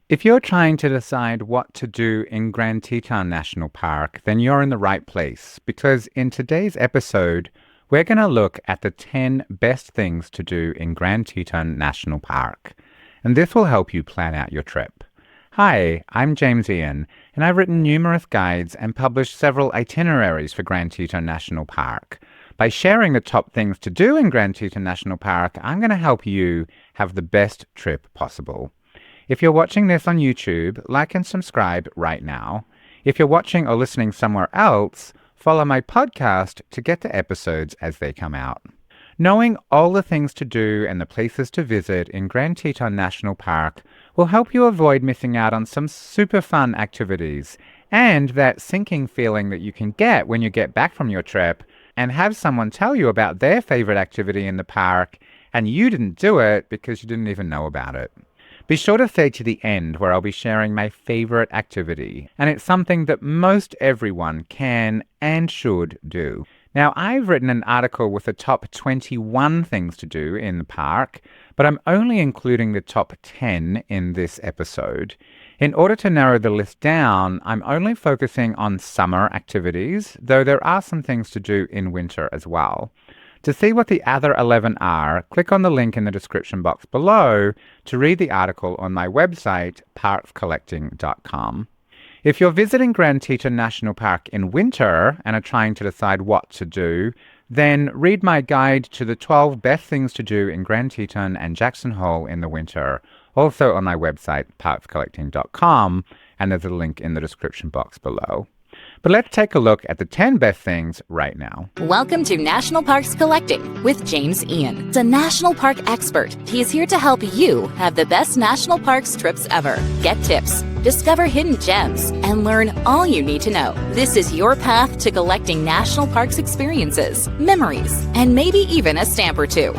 If you're trying to decide what to do in Grand Teton National Park, then you're in the right place because in today's episode, we're going to look at the 10 best things to do in Grand Teton National Park. And this will help you plan out your trip. Hi, I'm James Ian, and I've written numerous guides and published several itineraries for Grand Teton National Park. By sharing the top things to do in Grand Teton National Park, I'm going to help you have the best trip possible. If you're watching this on YouTube, like and subscribe right now. If you're watching or listening somewhere else, follow my podcast to get the episodes as they come out. Knowing all the things to do and the places to visit in Grand Teton National Park will help you avoid missing out on some super fun activities and that sinking feeling that you can get when you get back from your trip and have someone tell you about their favorite activity in the park and you didn't do it because you didn't even know about it. Be sure to stay to the end where I'll be sharing my favorite activity, and it's something that most everyone can and should do. Now, I've written an article with the top 21 things to do in the park, but I'm only including the top 10 in this episode. In order to narrow the list down, I'm only focusing on summer activities, though there are some things to do in winter as well. To see what the other 11 are, click on the link in the description box below to read the article on my website, parkscollecting.com. If you're visiting Grand Teton National Park in winter and are trying to decide what to do, then read my guide to the 12 best things to do in Grand Teton and Jackson Hole in the winter, also on my website, parkscollecting.com, and there's a link in the description box below. But let's take a look at the 10 best things right now. Welcome to National Parks Collecting with James Ian, the National Park expert. He is here to help you have the best national parks trips ever. Get tips, discover hidden gems, and learn all you need to know. This is your path to collecting national parks experiences, memories, and maybe even a stamp or two.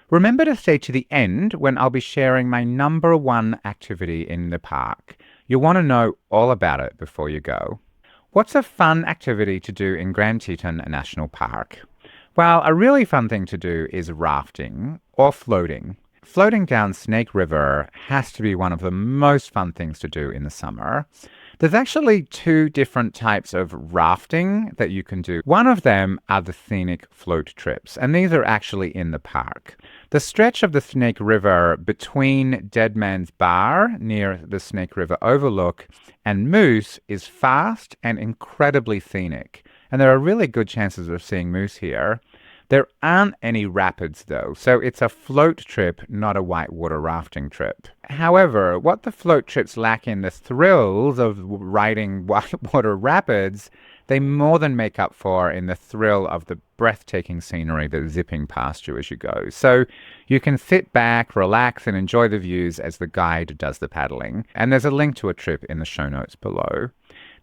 Remember to stay to the end when I'll be sharing my number one activity in the park. You'll want to know all about it before you go. What's a fun activity to do in Grand Teton National Park? Well, a really fun thing to do is rafting or floating. Floating down Snake River has to be one of the most fun things to do in the summer. There's actually two different types of rafting that you can do. One of them are the Scenic float trips, and these are actually in the park. The stretch of the Snake River between Dead Man's Bar near the Snake River Overlook and Moose is fast and incredibly scenic, and there are really good chances of seeing moose here. There aren't any rapids though, so it's a float trip, not a whitewater rafting trip. However, what the float trips lack in the thrills of riding whitewater rapids, they more than make up for in the thrill of the breathtaking scenery that's zipping past you as you go. So you can sit back, relax, and enjoy the views as the guide does the paddling. And there's a link to a trip in the show notes below.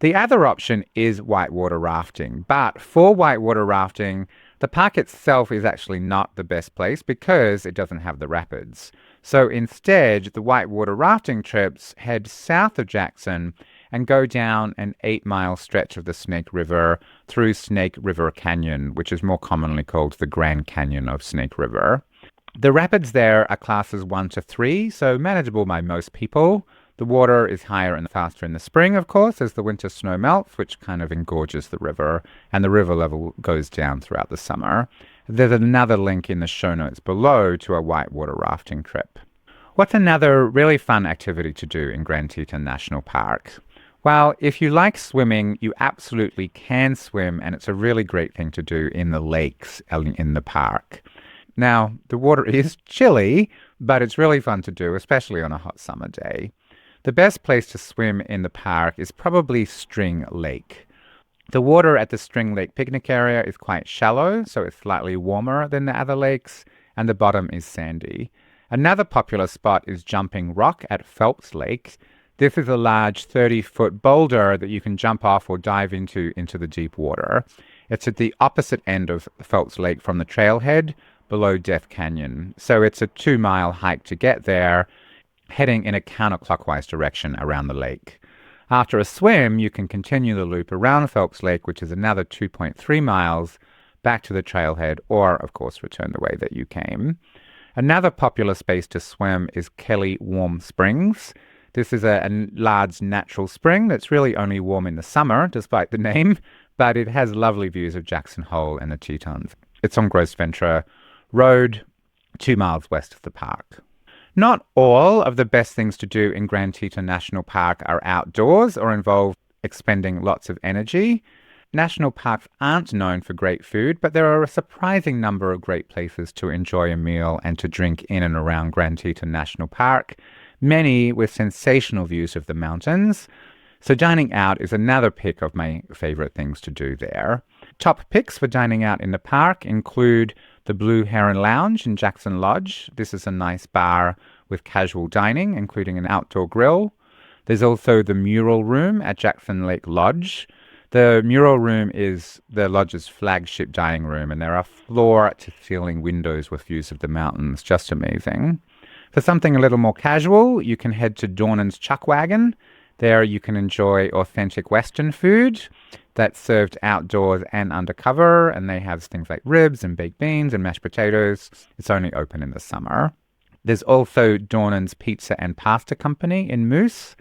The other option is whitewater rafting, but for whitewater rafting, the park itself is actually not the best place because it doesn't have the rapids. So instead, the whitewater rafting trips head south of Jackson and go down an 8-mile stretch of the Snake River through Snake River Canyon, which is more commonly called the Grand Canyon of Snake River. The rapids there are classes 1 to 3, so manageable by most people. The water is higher and faster in the spring, of course, as the winter snow melts, which kind of engorges the river, and the river level goes down throughout the summer. There's another link in the show notes below to a whitewater rafting trip. What's another really fun activity to do in Grand Teton National Park? Well, if you like swimming, you absolutely can swim, and it's a really great thing to do in the lakes in the park. Now, the water is chilly, but it's really fun to do, especially on a hot summer day. The best place to swim in the park is probably String Lake. The water at the String Lake picnic area is quite shallow, so it's slightly warmer than the other lakes, and the bottom is sandy. Another popular spot is Jumping Rock at Phelps Lake. This is a large 30-foot boulder that you can jump off or dive into the deep water. It's at the opposite end of Phelps Lake from the trailhead, below Death Canyon. So it's a 2-mile hike to get there, heading in a counterclockwise direction around the lake. After a swim, you can continue the loop around Phelps Lake, which is another 2.3 miles, back to the trailhead, or, of course, return the way that you came. Another popular space to swim is Kelly Warm Springs. This is a large natural spring that's really only warm in the summer, despite the name, but it has lovely views of Jackson Hole and the Tetons. It's on Gros Ventre Road, 2 miles west of the park. Not all of the best things to do in Grand Teton National Park are outdoors or involve expending lots of energy. National parks aren't known for great food, but there are a surprising number of great places to enjoy a meal and to drink in and around Grand Teton National Park, many with sensational views of the mountains. So dining out is another pick of my favorite things to do there. Top picks for dining out in the park include the Blue Heron Lounge in Jackson Lodge. This is a nice bar with casual dining, including an outdoor grill. There's also the Mural Room at Jackson Lake Lodge. The Mural Room is the lodge's flagship dining room, and there are floor-to-ceiling windows with views of the mountains. Just amazing. For something a little more casual, you can head to Dornan's Chuck Wagon. There you can enjoy authentic Western food that's served outdoors and undercover, and they have things like ribs and baked beans and mashed potatoes. It's only open in the summer. There's also Dornan's Pizza and Pasta Company in Moose,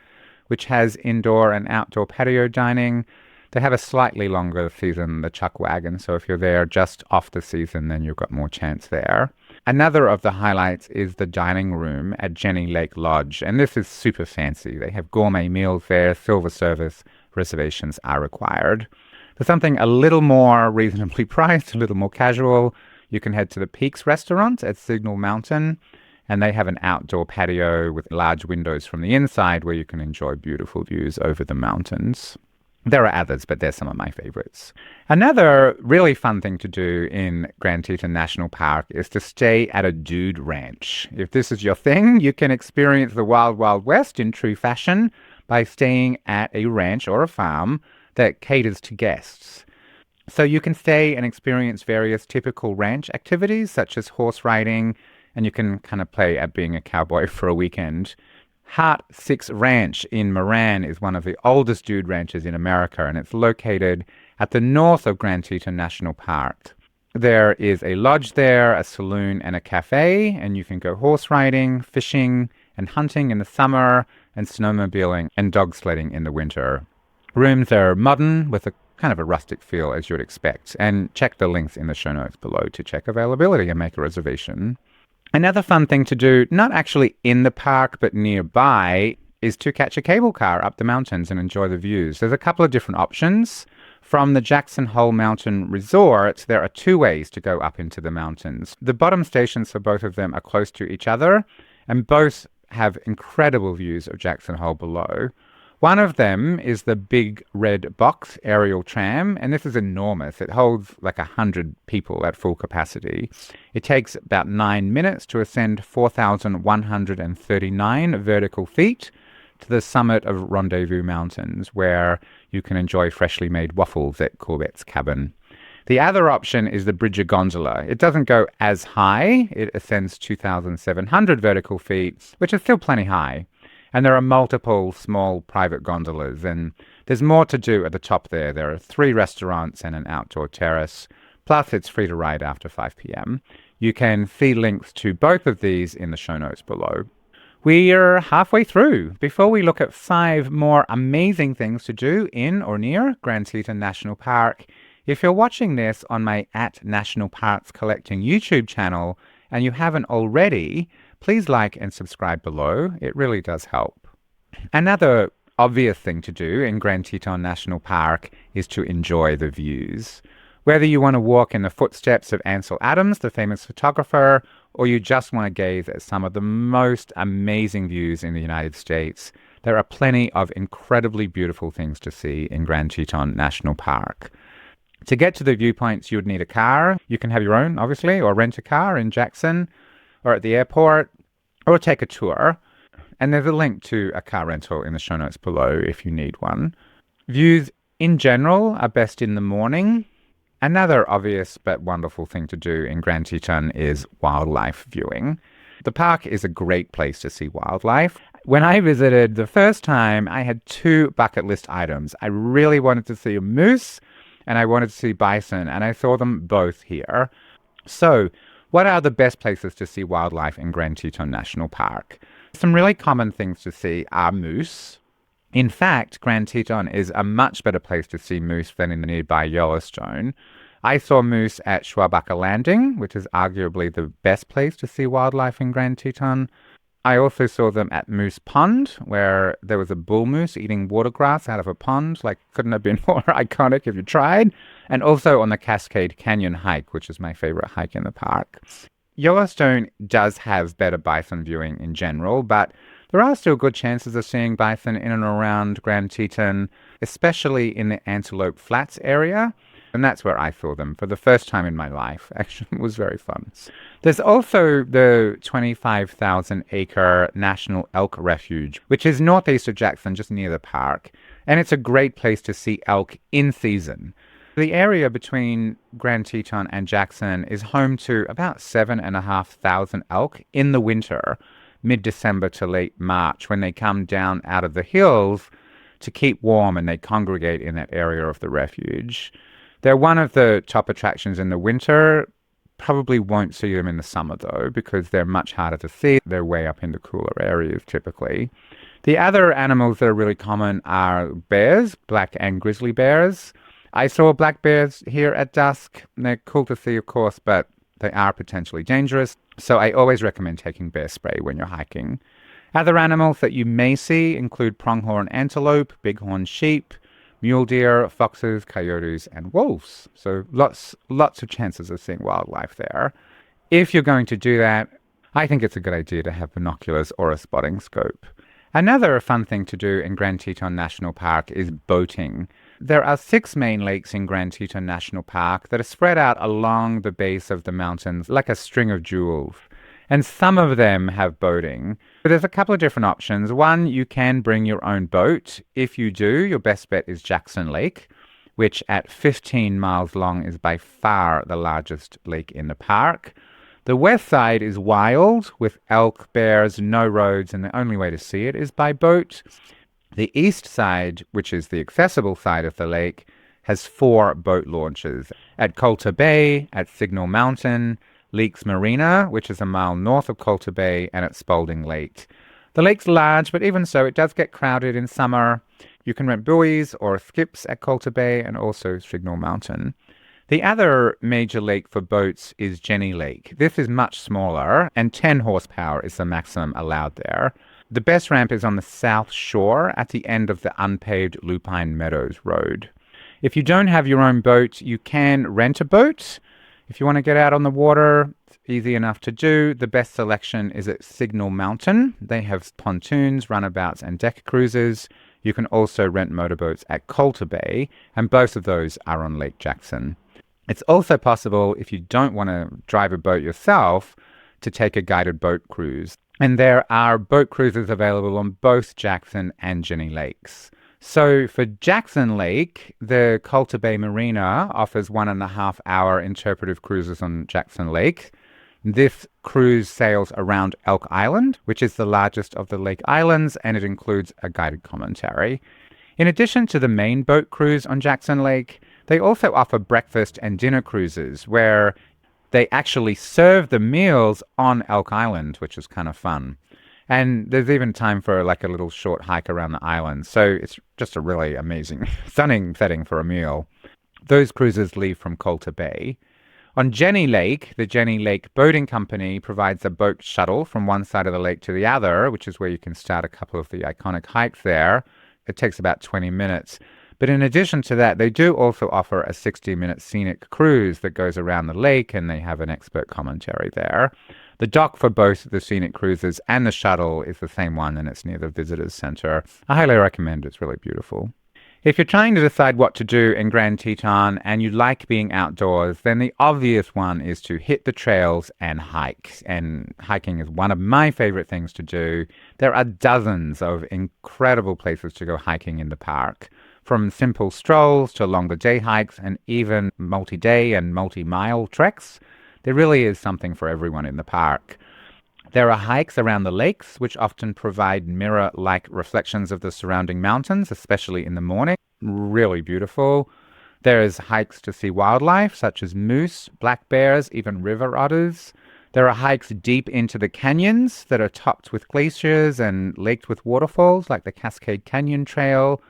which has indoor and outdoor patio dining. They have a slightly longer season than the Chuck Wagon, so if you're there just off the season, then you've got more chance there. Another of the highlights is the dining room at Jenny Lake Lodge, and this is super fancy. They have gourmet meals there, silver service, reservations are required. For something a little more reasonably priced, a little more casual, you can head to the Peaks restaurant at Signal Mountain, and they have an outdoor patio with large windows from the inside where you can enjoy beautiful views over the mountains. There are others, but they're some of my favorites. Another really fun thing to do in Grand Teton National Park is to stay at a dude ranch. If this is your thing, you can experience the Wild Wild West in true fashion by staying at a ranch or a farm that caters to guests. So you can stay and experience various typical ranch activities such as horse riding, and you can kind of play at being a cowboy for a weekend. Heart Six Ranch in Moran is one of the oldest dude ranches in America, and it's located at the north of Grand Teton National Park. There is a lodge there, a saloon, and a cafe, and you can go horse riding, fishing, and hunting in the summer, and snowmobiling and dog sledding in the winter. Rooms are modern with a kind of a rustic feel, as you would expect, and check the links in the show notes below to check availability and make a reservation. Another fun thing to do, not actually in the park but nearby, is to catch a cable car up the mountains and enjoy the views. There's a couple of different options. From the Jackson Hole Mountain Resort, there are 2 ways to go up into the mountains. The bottom stations for both of them are close to each other, and both have incredible views of Jackson Hole below. One of them is the Big Red Box aerial tram, and this is enormous. It holds like 100 people at full capacity. It takes about 9 minutes to ascend 4,139 vertical feet to the summit of Rendezvous Mountains, where you can enjoy freshly made waffles at Corbett's Cabin. The other option is the Bridger Gondola. It doesn't go as high. It ascends 2,700 vertical feet, which is still plenty high. And there are multiple small private gondolas, and there's more to do at the top there. There are 3 restaurants and an outdoor terrace, plus it's free to ride after 5 p.m. You can see links to both of these in the show notes below. We're halfway through. Before we look at 5 more amazing things to do in or near Grand Teton National Park, if you're watching this on my @National Parks Collecting YouTube channel and you haven't already, please like and subscribe below. It really does help. Another obvious thing to do in Grand Teton National Park is to enjoy the views. Whether you want to walk in the footsteps of Ansel Adams, the famous photographer, or you just want to gaze at some of the most amazing views in the United States, there are plenty of incredibly beautiful things to see in Grand Teton National Park. To get to the viewpoints, you would need a car. You can have your own, obviously, or rent a car in Jackson or at the airport, or take a tour. And there's a link to a car rental in the show notes below if you need one. Views in general are best in the morning. Another obvious but wonderful thing to do in Grand Teton is wildlife viewing. The park is a great place to see wildlife. When I visited the first time, I had 2 bucket list items. I really wanted to see a moose, and I wanted to see bison, and I saw them both here. So What are the best places to see wildlife in Grand Teton National Park? Some really common things to see are moose. In fact, Grand Teton is a much better place to see moose than in the nearby Yellowstone. I saw moose at Schwabaka Landing, which is arguably the best place to see wildlife in Grand Teton. I also saw them at Moose Pond, where there was a bull moose eating watergrass out of a pond. Like, couldn't have been more iconic if you tried. And also on the Cascade Canyon hike, which is my favorite hike in the park. Yellowstone does have better bison viewing in general, but there are still good chances of seeing bison in and around Grand Teton, especially in the Antelope Flats area. And that's where I saw them for the first time in my life. Actually, it was very fun. There's also the 25,000-acre National Elk Refuge, which is northeast of Jackson, just near the park. And it's a great place to see elk in season. The area between Grand Teton and Jackson is home to about 7,500 elk in the winter, mid-December to late March, when they come down out of the hills to keep warm and they congregate in that area of the refuge. They're one of the top attractions in the winter. Probably won't see them in the summer, though, because they're much harder to see. They're way up in the cooler areas, typically. The other animals that are really common are bears, black and grizzly bears. I saw black bears here at dusk. They're cool to see, of course, but they are potentially dangerous. So I always recommend taking bear spray when you're hiking. Other animals that you may see include pronghorn antelope, bighorn sheep, mule deer, foxes, coyotes, and wolves. So lots of chances of seeing wildlife there. If you're going to do that, I think it's a good idea to have binoculars or a spotting scope. Another fun thing to do in Grand Teton National Park is boating. There are 6 main lakes in Grand Teton National Park that are spread out along the base of the mountains like a string of jewels. And some of them have boating. But there's a couple of different options. One, you can bring your own boat. If you do, your best bet is Jackson Lake, which at 15 miles long is by far the largest lake in the park. The west side is wild, with elk, bears, no roads, and the only way to see it is by boat. The east side, which is the accessible side of the lake, has 4 boat launches at Coulter Bay, at Signal Mountain, Leaks Marina, which is a mile north of Coulter Bay, and at Spalding Lake. The lake's large, but even so, it does get crowded in summer. You can rent buoys or skips at Coulter Bay and also Signal Mountain. The other major lake for boats is Jenny Lake. This is much smaller, and 10 horsepower is the maximum allowed there. The best ramp is on the south shore at the end of the unpaved Lupine Meadows Road. If you don't have your own boat, you can rent a boat. If you want to get out on the water, it's easy enough to do. The best selection is at Signal Mountain. They have pontoons, runabouts, and deck cruises. You can also rent motorboats at Coulter Bay, and both of those are on Lake Jackson. It's also possible, if you don't want to drive a boat yourself, to take a guided boat cruise. And there are boat cruises available on both Jackson and Jenny Lakes. So for Jackson Lake, the Coulter Bay Marina offers 1.5-hour interpretive cruises on Jackson Lake. This cruise sails around Elk Island, which is the largest of the lake islands, and it includes a guided commentary. In addition to the main boat cruise on Jackson Lake, they also offer breakfast and dinner cruises where they actually serve the meals on Elk Island, which is kind of fun. And there's even time for like a little short hike around the island. So it's just a really amazing, stunning setting for a meal. Those cruises leave from Coulter Bay. On Jenny Lake, the Jenny Lake Boating Company provides a boat shuttle from one side of the lake to the other, which is where you can start a couple of the iconic hikes there. It takes about 20 minutes. But in addition to that, they do also offer a 60-minute scenic cruise that goes around the lake, and they have an expert commentary there. The dock for both the scenic cruises and the shuttle is the same one, and it's near the visitors center. I highly recommend it. It's really beautiful. If you're trying to decide what to do in Grand Teton and you like being outdoors, then the obvious one is to hit the trails and hike. And hiking is one of my favorite things to do. There are dozens of incredible places to go hiking in the park, from simple strolls to longer day hikes and even multi-day and multi-mile treks. There really is something for everyone in the park. There are hikes around the lakes, which often provide mirror-like reflections of the surrounding mountains, especially in the morning. Really beautiful. There's hikes to see wildlife such as moose, black bears, even river otters. There are hikes deep into the canyons that are topped with glaciers and laked with waterfalls like the Cascade Canyon Trail.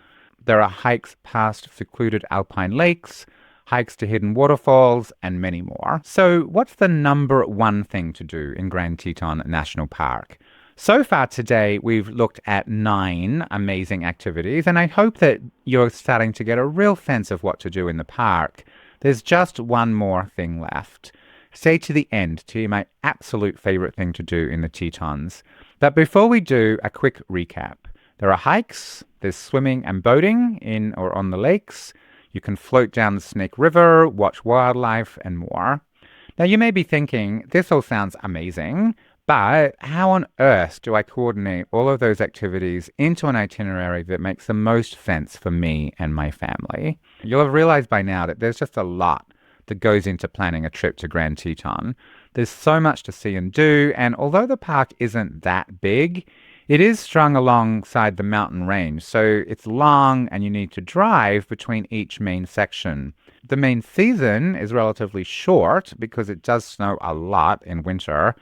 There are hikes past secluded alpine lakes, hikes to hidden waterfalls, and many more. So what's the number one thing to do in Grand Teton National Park? So far today, we've looked at 9 amazing activities, and I hope that you're starting to get a real sense of what to do in the park. There's just one more thing left. Stay to the end to hear my absolute favorite thing to do in the Tetons. But before we do, a quick recap. There are hikes, there's swimming and boating in or on the lakes. You can float down the Snake River, watch wildlife, and more. Now you may be thinking, this all sounds amazing, but how on earth do I coordinate all of those activities into an itinerary that makes the most sense for me and my family? You'll have realized by now that there's just a lot that goes into planning a trip to Grand Teton. There's so much to see and do, and although the park isn't that big, it is strung alongside the mountain range, so it's long and you need to drive between each main section. The main season is relatively short because it does snow a lot in winter,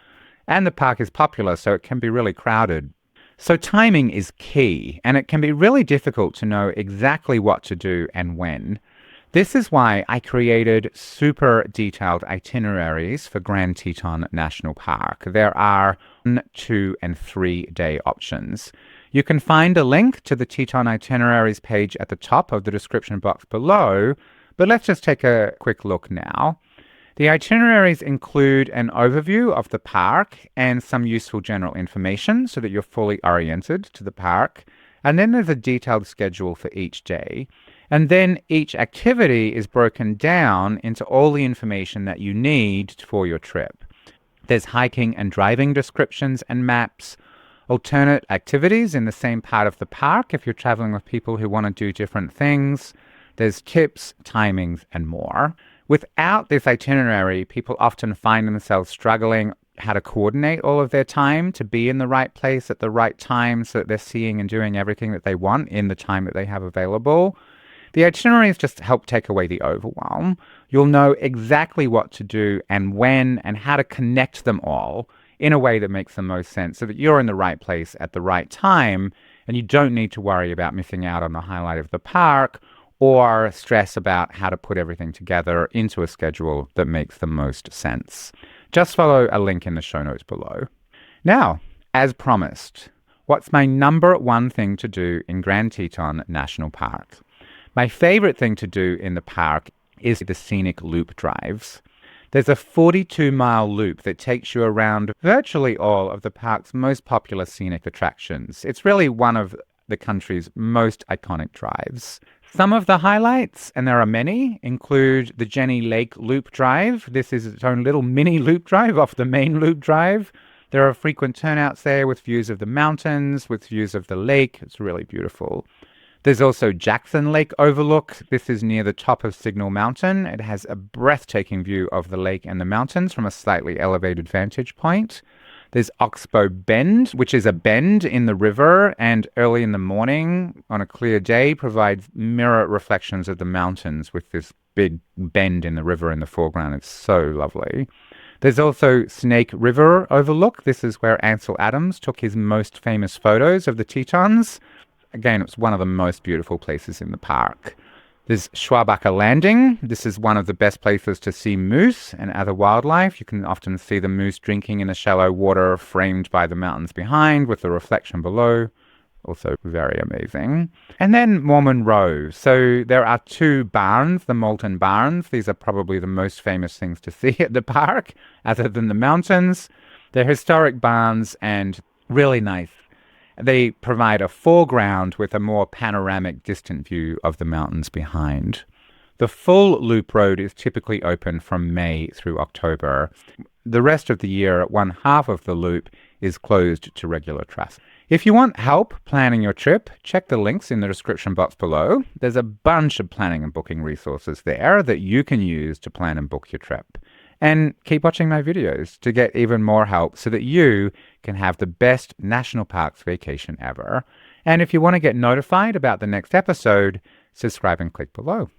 and the park is popular, so it can be really crowded. So timing is key, and it can be really difficult to know exactly what to do and when. This is why I created super detailed itineraries for Grand Teton National Park. There are 1, 2, and 3-day options. You can find a link to the Teton Itineraries page at the top of the description box below, but let's just take a quick look now. The itineraries include an overview of the park and some useful general information so that you're fully oriented to the park. And then there's a detailed schedule for each day. And then each activity is broken down into all the information that you need for your trip. There's hiking and driving descriptions and maps, alternate activities in the same part of the park if you're traveling with people who want to do different things. There's tips, timings, and more. Without this itinerary, people often find themselves struggling how to coordinate all of their time to be in the right place at the right time so that they're seeing and doing everything that they want in the time that they have available. The itineraries just help take away the overwhelm. You'll know exactly what to do and when and how to connect them all in a way that makes the most sense so that you're in the right place at the right time and you don't need to worry about missing out on the highlight of the park or stress about how to put everything together into a schedule that makes the most sense. Just follow a link in the show notes below. Now, as promised, what's my number one thing to do in Grand Teton National Park? My favorite thing to do in the park is the Scenic Loop drives. There's a 42-mile loop that takes you around virtually all of the park's most popular scenic attractions. It's really one of the country's most iconic drives. Some of the highlights, and there are many, include the Jenny Lake Loop Drive. This is its own little mini loop drive off the main loop drive. There are frequent turnouts there with views of the mountains, with views of the lake. It's really beautiful. There's also Jackson Lake Overlook. This is near the top of Signal Mountain. It has a breathtaking view of the lake and the mountains from a slightly elevated vantage point. There's Oxbow Bend, which is a bend in the river, and early in the morning on a clear day provides mirror reflections of the mountains with this big bend in the river in the foreground. It's so lovely. There's also Snake River Overlook. This is where Ansel Adams took his most famous photos of the Tetons. Again, it's one of the most beautiful places in the park. There's Schwabacher Landing. This is one of the best places to see moose and other wildlife. You can often see the moose drinking in the shallow water framed by the mountains behind with the reflection below. Also very amazing. And then Mormon Row. So there are 2 barns, the Molten Barns. These are probably the most famous things to see at the park, other than the mountains. They're historic barns and really nice. They provide a foreground with a more panoramic distant view of the mountains behind. The full loop road is typically open from May through October. The rest of the year, one half of the loop is closed to regular traffic. If you want help planning your trip, check the links in the description box below. There's a bunch of planning and booking resources there that you can use to plan and book your trip. And keep watching my videos to get even more help so that you can have the best national parks vacation ever. And if you want to get notified about the next episode, subscribe and click below.